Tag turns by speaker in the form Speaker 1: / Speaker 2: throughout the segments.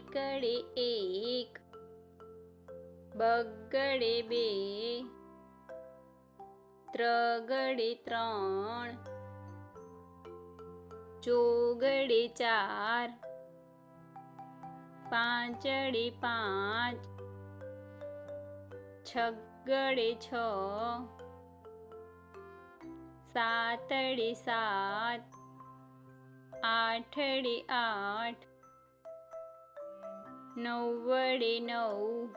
Speaker 1: એકડે એક, બગડે બે, ત્રગડે ત્રણ, ચોગડે ચાર, પાંચડે પાંચ, છગડે છ, સાતડે સાત, આઠડે આઠ, નવડે નવ,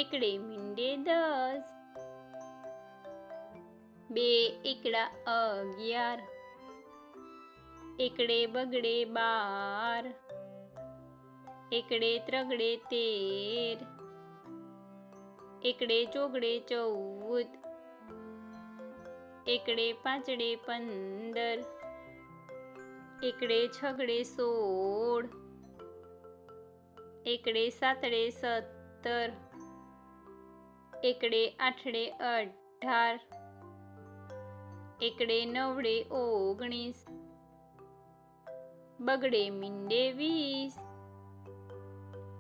Speaker 1: એકડે મીંડે 10, બે એકડા 11, એકડે બગડે 12, એકડે ત્રગડે 13, એકડે ચોગડે 14, એકડે પાંચડે 15, એકડે છગડે 16, એકડે સાતડે 17, એકડે આઠડે 18, એકડે નવડે 19, બગડે મીંડે 20,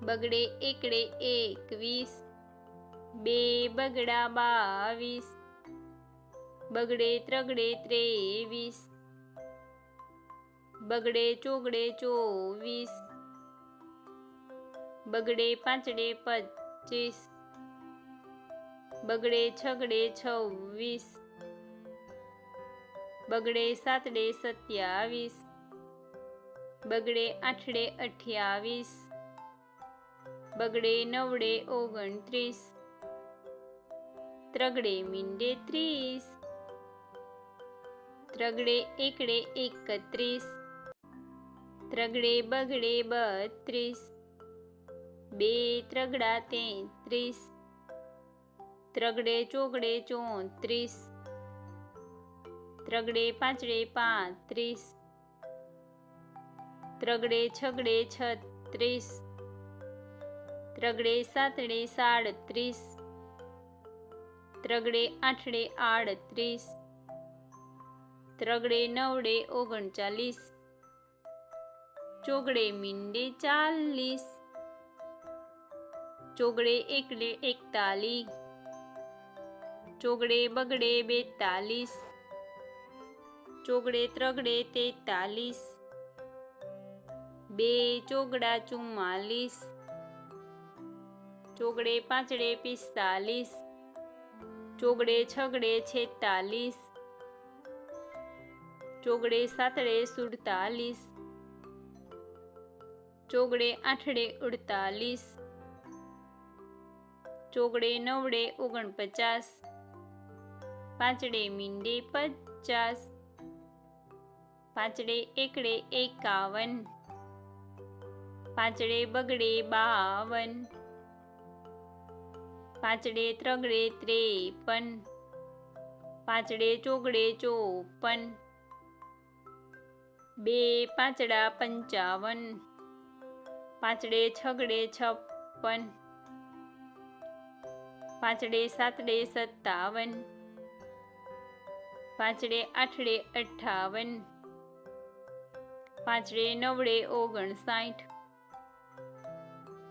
Speaker 1: બગડે એકડે 21, બે બગડા 22, બગડે ત્રગડે 23, બગડે ચોગડે 24, બગડે પાંચડે 25, બગડે છગડે 26, બગડે સાતડે 27, બગડે આઠડે 28, બગડે નવડે 29, ત્રગડે મીંડે 30, ત્રગડે એકડે 31, ત્રગડે બગડે 32, બે ત્રગડા 33, ત્રગડે ચોગડે 34, ત્રગડે પાંચડે 35, ત્રગડે છગડે 36, ત્રગડે સાતડે 37, ત્રગડે આઠડે 38, ત્રગડે નવડે 39, ચોગડે મીંડે 40, ચોગડે એકડે 41, ચોગડે બગડે 42, ચોગડે ત્રગડે 43, બે ચોગડા 44, ચોગડે પાંચડે 45, ચોગડે છગડે 46, ચોગડે સાતડે 47, ચોગડે આઠડે 48, ચોગડે નવડે 49, પાંચડે મીંડે 50, પાંચડે એકડે 51, પાંચડે બગડે 52, પાંચડે ત્રગડે 53, પાંચડે ચોગડે 54, બે પાંચડા 55, પાંચડે છગડે 56, પાંચડે સાતડે 57, પાંચડે આઠડે 58, પાંચડે નવડે 59,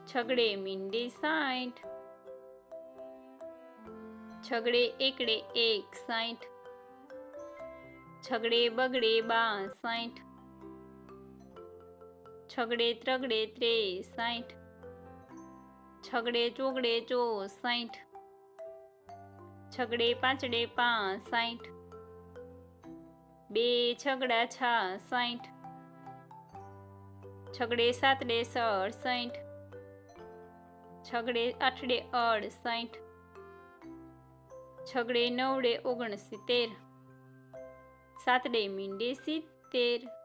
Speaker 1: છગડે મીંડે 60, છગડે એકડે 61, છગડે બગડે 62, છગડે ત્રગડે 63, છગડે ચોગડે 64, છગડે પાંચડે 65, બે છગડા 66, છગડે સાતડે 67, છગડે આઠડે 68, છગડે નવડે 69, સાતડે મીંડે 70,